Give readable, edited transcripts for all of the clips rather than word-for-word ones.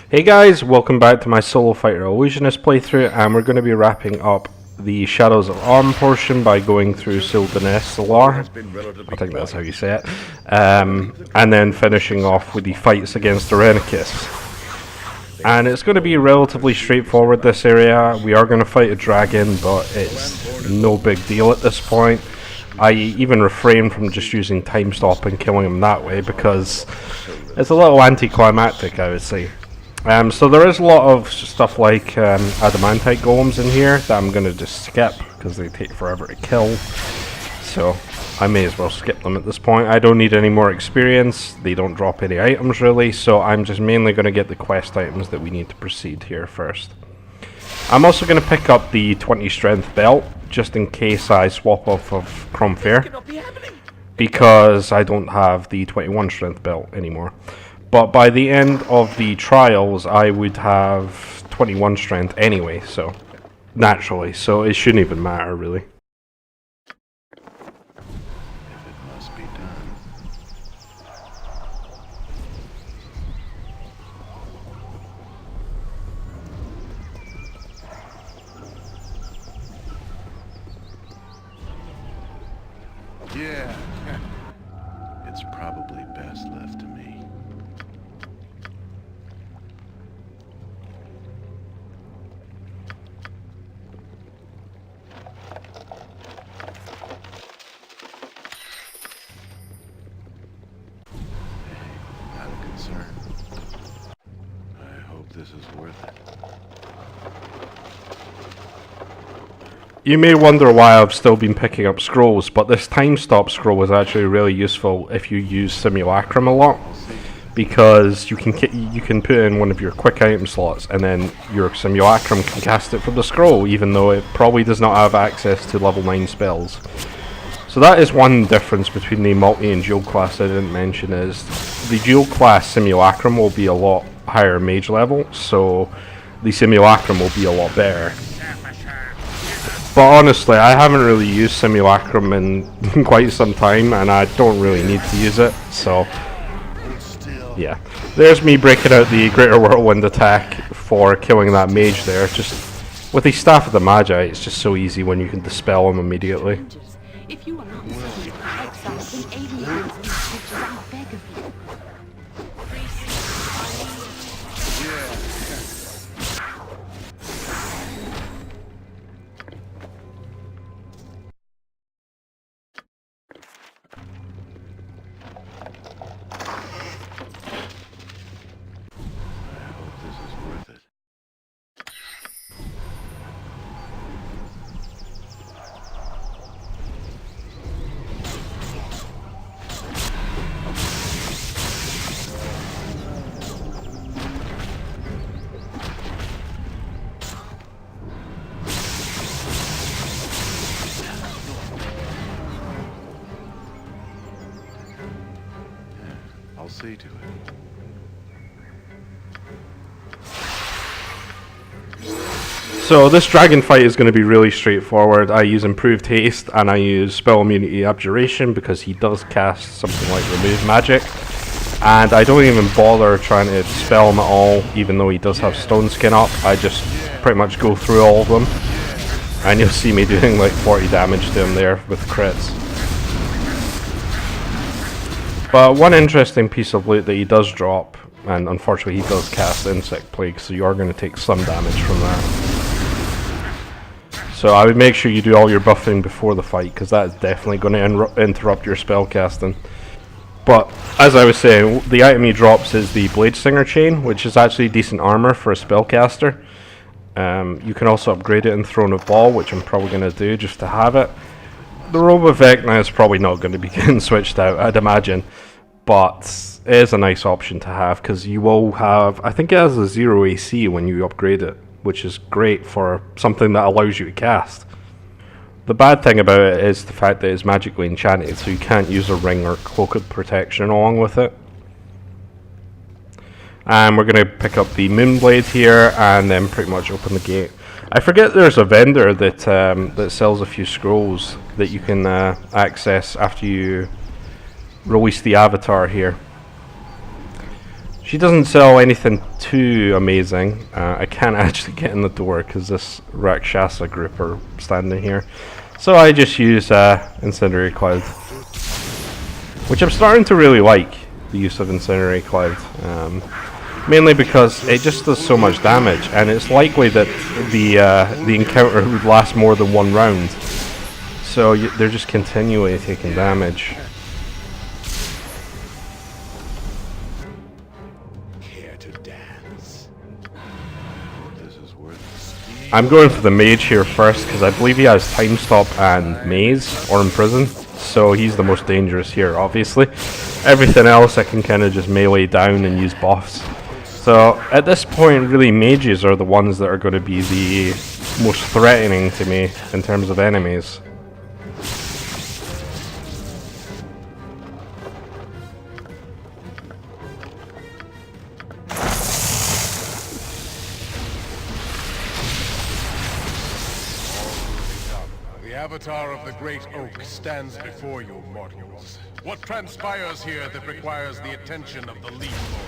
Hey guys, welcome back to my solo fighter Illusionist playthrough, and we're going to be wrapping up the Shadows of Amn portion by going through Suldanessellar. I think that's how you say it. And then finishing off with the fights against Irenicus. And it's going to be relatively straightforward, this area. We are going to fight a dragon, but it's no big deal at this point. I even refrain from just using time stop and killing him that way because it's a little anticlimactic, I would say. So there is a lot of stuff like adamantite golems in here that I'm going to just skip because they take forever to kill. So I may as well skip them at this point. I don't need any more experience. They don't drop any items really, so I'm just mainly going to get the quest items that we need to proceed here first. I'm also going to pick up the 20 strength belt just in case I swap off of Cromfair, because I don't have the 21 strength belt anymore. But by the end of the trials, I would have 21 strength anyway, so naturally, so it shouldn't even matter really. If it must be done. Yeah, it's probably best left to me. Not a concern. I hope this is worth it. You may wonder why I've still been picking up scrolls, but this time stop scroll is actually really useful if you use simulacrum a lot, because you can put in one of your quick item slots and then your simulacrum can cast it from the scroll, even though it probably does not have access to level 9 spells. So that is one difference between the multi and dual class I didn't mention, is the dual class simulacrum will be a lot higher mage level, so the simulacrum will be a lot better. But honestly, I haven't really used simulacrum in quite some time, and I don't really need to use it, so yeah. There's me breaking out the Greater Whirlwind attack for killing that mage there. Just with the Staff of the Magi, it's just so easy when you can dispel him immediately. If you are not suddenly exiled, then aid me in these pictures, I beg of you. I hope this is worth it. I'll see to it. So this dragon fight is going to be really straightforward. I use improved haste and I use spell immunity abjuration because he does cast something like remove magic, and I don't even bother trying to dispel him at all, even though he does have stone skin up. I just pretty much go through all of them, and you'll see me doing like 40 damage to him there with crits. But one interesting piece of loot that he does drop, and unfortunately he does cast insect plague, so you are going to take some damage from that. So I would make sure you do all your buffing before the fight, because that is definitely going to interrupt your spell casting. But as I was saying, the item he drops is the Blade Singer chain, which is actually decent armor for a spellcaster. You can also upgrade it in Throne of Ball, which I'm probably going to do just to have it. The Robe of Vecna is probably not going to be getting switched out, I'd imagine, but it is a nice option to have because you will have, I think it has a 0 AC when you upgrade it, which is great for something that allows you to cast. The bad thing about it is the fact that it's magically enchanted, so you can't use a ring or cloak of protection along with it. And we're going to pick up the Moonblade here and then pretty much open the gate. I forget there's a vendor that that sells a few scrolls that you can access after you release the avatar here. She doesn't sell anything too amazing. I can't actually get in the door because this Rakshasa group are standing here. So I just use Incendiary Cloud, which I'm starting to really like, the use of Incendiary Cloud. Mainly because it just does so much damage, and it's likely that the encounter would last more than one round. So they're just continually taking damage. I'm going for the mage here first because I believe he has time stop and maze or imprison, so he's the most dangerous here. Obviously, everything else I can kind of just melee down and use buffs. So at this point, really, mages are the ones that are going to be the most threatening to me in terms of enemies. The avatar of the Great Oak stands before you, mortals. What transpires here that requires the attention of the Leaf Lord?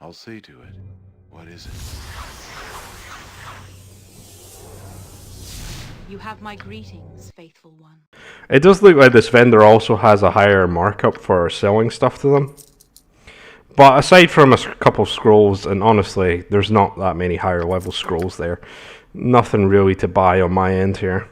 I'll see to it. What is it? You have my greetings, faithful one. It does look like this vendor also has a higher markup for selling stuff to them. But aside from a couple scrolls, and honestly, there's not that many higher level scrolls there. Nothing really to buy on my end here.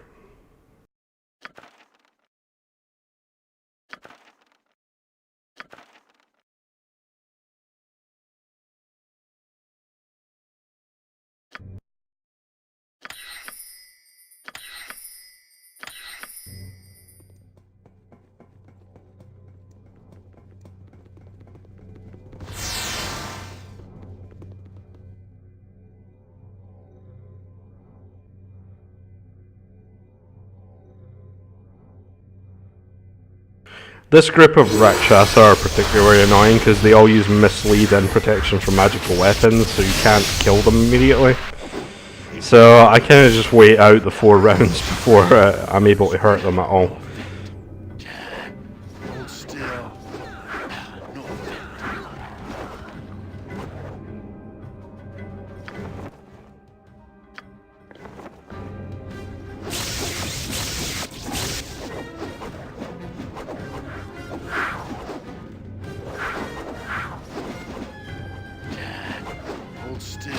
This group of Rakshasa are particularly annoying because they all use mislead and protection from magical weapons, so you can't kill them immediately. So I kind of just wait out the 4 rounds before I'm able to hurt them at all. Hold still. No. Hold still.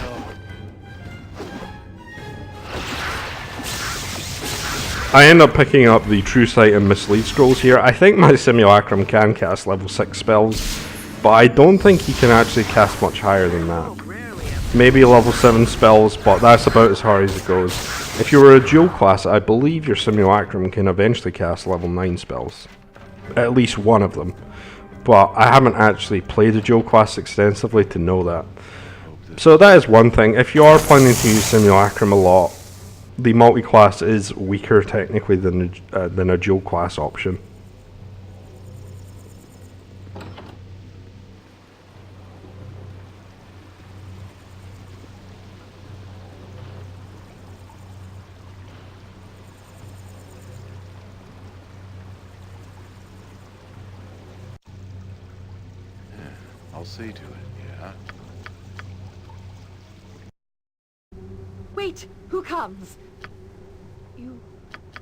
I end up picking up the True Sight and Mislead scrolls here. I think my Simulacrum can cast level 6 spells, but I don't think he can actually cast much higher than that. Maybe level 7 spells, but that's about as hard as it goes. If you were a dual class, I believe your Simulacrum can eventually cast level 9 spells. At least one of them. But I haven't actually played a dual class extensively to know that. So that is one thing. If you are planning to use Simulacrum a lot, the multi-class is weaker technically than a dual class option. I'll see to it, yeah? Wait, who comes?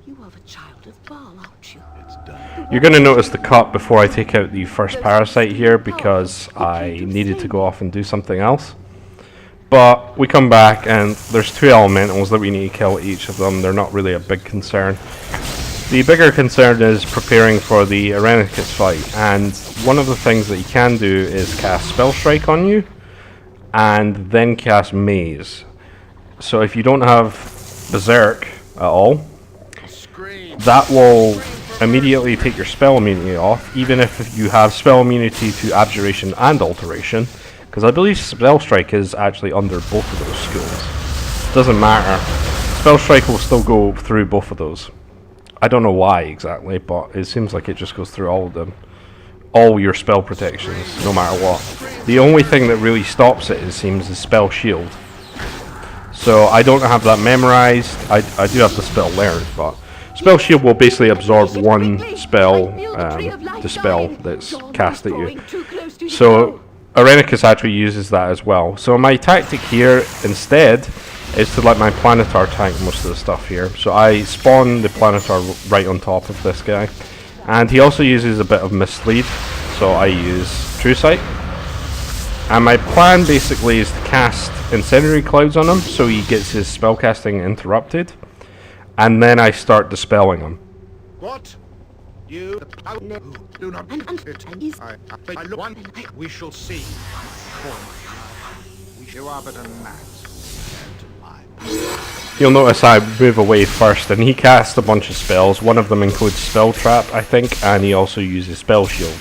You are the child of Baal, aren't you? It's done. You're going to notice the cut before I take out the first parasite here because I needed to go off and do something else. But we come back and there's 2 elementals that we need to kill each of them. They're not really a big concern. The bigger concern is preparing for the Irenicus fight, and one of the things that you can do is cast Spell Strike on you and then cast Maze. So if you don't have Berserk at all, that will immediately take your spell immunity off, even if you have spell immunity to Abjuration and Alteration, because I believe Spell Strike is actually under both of those skills. Doesn't matter. Spell Strike will still go through both of those. I don't know why exactly, but it seems like it just goes through all of them. all your spell protections, no matter what. The only thing that really stops it, it seems, is spell shield. So I don't have that memorized. I do have the spell learned, but spell shield will basically absorb one spell, the spell that's cast at you. So Irenicus actually uses that as well. So my tactic here instead is to let my Planetar tank most of the stuff here. So I spawn the Planetar right on top of this guy. And he also uses a bit of mislead, so I use True Sight. And my plan basically is to cast Incendiary Clouds on him, so he gets his spellcasting interrupted. And then I start dispelling him. What? You do not I look one we shall see. You are but a gnat. You'll notice I move away first, and he casts a bunch of spells. One of them includes Spell Trap, I think, and he also uses Spell Shield.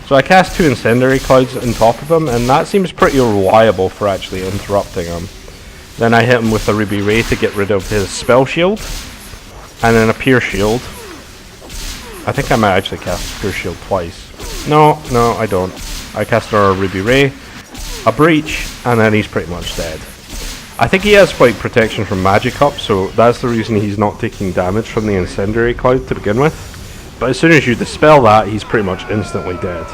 So I cast 2 Incendiary Clouds on top of him, and that seems pretty reliable for actually interrupting him. Then I hit him with a Ruby Ray to get rid of his Spell Shield, and then a Pierce Shield. I think I might actually cast Pierce Shield twice. No, I don't. I cast a Ruby Ray, a Breach, and then he's pretty much dead. I think he has like protection from Magic Up, so that's the reason he's not taking damage from the Incendiary Cloud to begin with. But as soon as you dispel that, he's pretty much instantly dead.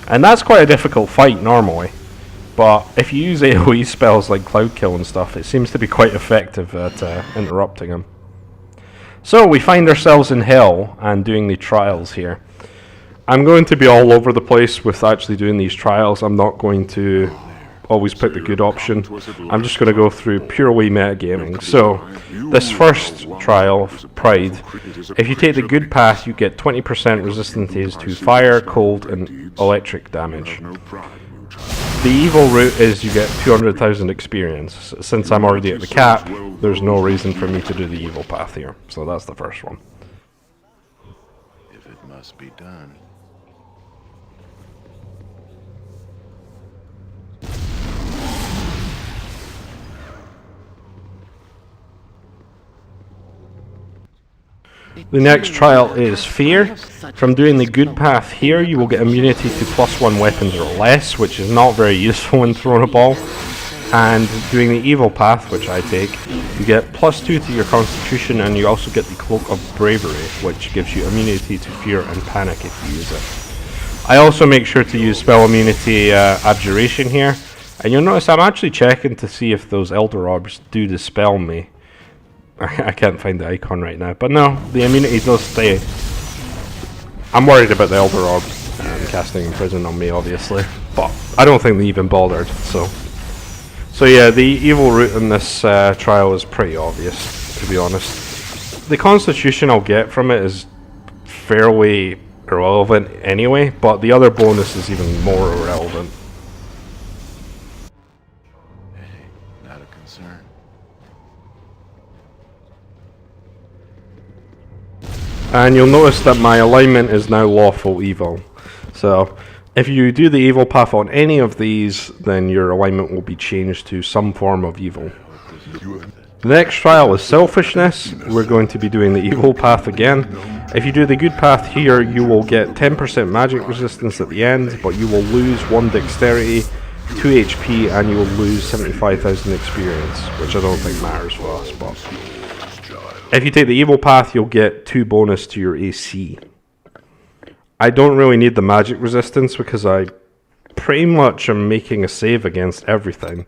And that's quite a difficult fight normally. But if you use AoE spells like Cloud Kill and stuff, it seems to be quite effective at interrupting him. So we find ourselves in Hell and doing the trials here. I'm going to be all over the place with actually doing these trials. I'm not going to always pick the good option. I'm just going to go through purely metagaming. So, this first trial, Pride, if you take the good path, you get 20% resistance to fire, cold, and electric damage. The evil route is you get 200,000 experience. Since I'm already at the cap, there's no reason for me to do the evil path here. So that's the first one. If it must be done. The next trial is Fear. From doing the good path here, you will get immunity to +1 weapons or less, which is not very useful when throwing a ball. And doing the evil path, which I take, you get +2 to your constitution, and you also get the Cloak of Bravery, which gives you immunity to fear and panic if you use it. I also make sure to use spell immunity Abjuration here, and you'll notice I'm actually checking to see if those Elder Orbs do dispel me. I can't find the icon right now, but no, the immunity does stay. I'm worried about the Elder Orb casting Imprison on me, obviously, but I don't think they even bothered, so yeah, the evil route in this trial is pretty obvious, to be honest. The constitution I'll get from it is fairly irrelevant anyway, but the other bonus is even more irrelevant. Hey, not a concern. And you'll notice that my alignment is now lawful evil. So if you do the evil path on any of these, then your alignment will be changed to some form of evil. The next trial is Selfishness. We're going to be doing the evil path again. If you do the good path here, you will get 10% magic resistance at the end, but you will lose 1 dexterity, 2 HP, and you will lose 75,000 experience, which I don't think matters for us, but if you take the evil path, you'll get 2 bonus to your AC. I don't really need the magic resistance because I pretty much am making a save against everything.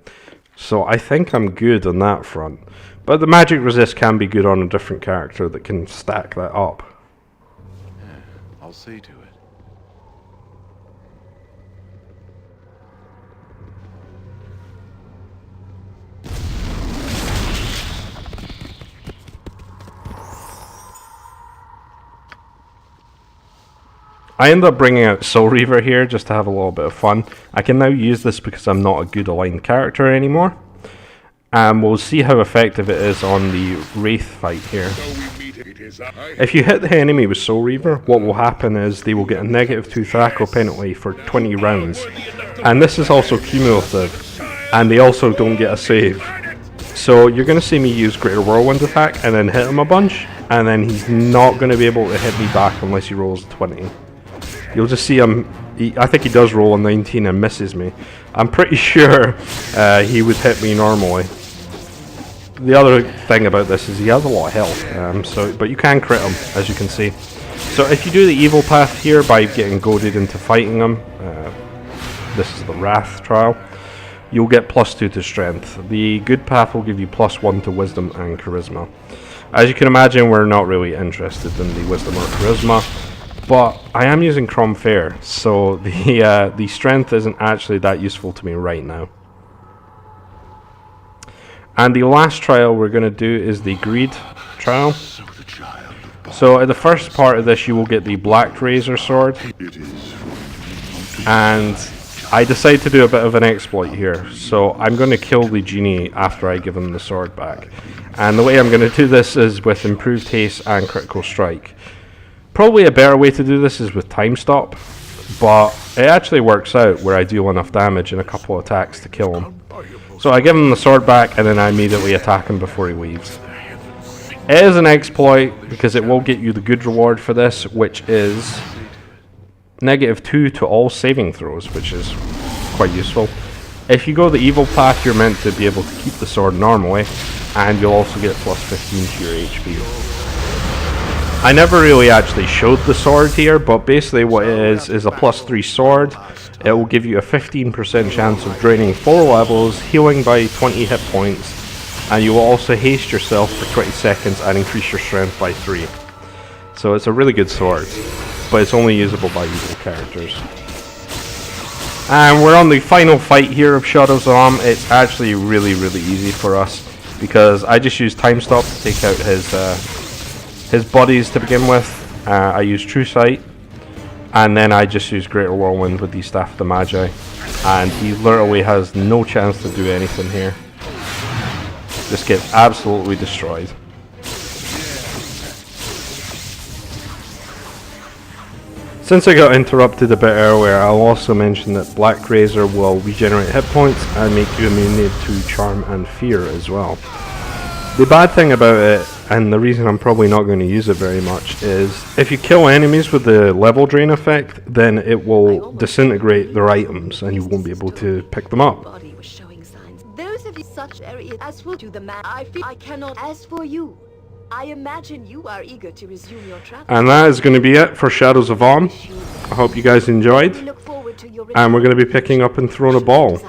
So I think I'm good on that front. But the magic resist can be good on a different character that can stack that up. Yeah, I'll see to it. I end up bringing out Soul Reaver here just to have a little bit of fun. I can now use this because I'm not a good aligned character anymore. And we'll see how effective it is on the Wraith fight here. If you hit the enemy with Soul Reaver, what will happen is they will get a -2 Thracko penalty for 20 rounds. And this is also cumulative, and they also don't get a save. So you're going to see me use Greater Whirlwind attack and then hit him a bunch, and then he's not going to be able to hit me back unless he rolls a 20. you'll just see him. I think he does roll a 19 and misses me. I'm pretty sure he would hit me normally. The other thing about this is he has a lot of health, but you can crit him, as you can see. So if you do the evil path here by getting goaded into fighting him, this is the Wrath trial, you'll get +2 to strength. The good path will give you +1 to wisdom and charisma. As you can imagine, we're not really interested in the wisdom or charisma, but I am using Crom Fair, so the strength isn't actually that useful to me right now. And the last trial we're going to do is the Greed trial. So at the first part of this, you will get the Black Razor Sword, and I decide to do a bit of an exploit here. So I'm going to kill the genie after I give him the sword back. And the way I'm going to do this is with improved haste and critical strike. Probably a better way to do this is with time stop, but it actually works out where I deal enough damage in a couple of attacks to kill him. So I give him the sword back and then I immediately attack him before he leaves. It is an exploit because it will get you the good reward for this, which is -2 to all saving throws, which is quite useful. If you go the evil path, you're meant to be able to keep the sword normally, and you'll also get +15 to your HP. I never really actually showed the sword here, but basically what it is a +3 sword. It will give you a 15% chance of draining 4 levels, healing by 20 hit points, and you will also haste yourself for 20 seconds and increase your strength by 3. So it's a really good sword, but it's only usable by evil characters. And we're on the final fight here of Shadows of Amn. It's actually really easy for us, because I just use time stop to take out his bodies to begin with. I use True Sight, and then I just use Greater Whirlwind with the Staff of the Magi, and he literally has no chance to do anything here. Just gets absolutely destroyed. Since I got interrupted a bit earlier, I'll also mention that Black Razor will regenerate hit points and make you immune to Charm and Fear as well. The bad thing about it, and the reason I'm probably not going to use it very much, is if you kill enemies with the level drain effect, then it will disintegrate their items and you won't be able to pick them up. Those of you such areas as will do the man. I feel I cannot. As for you, I imagine you are eager to resume your travel. And that is going to be it for Shadows of Amn. I hope you guys enjoyed, Look forward to your and we're going to be picking up and throwing a ball.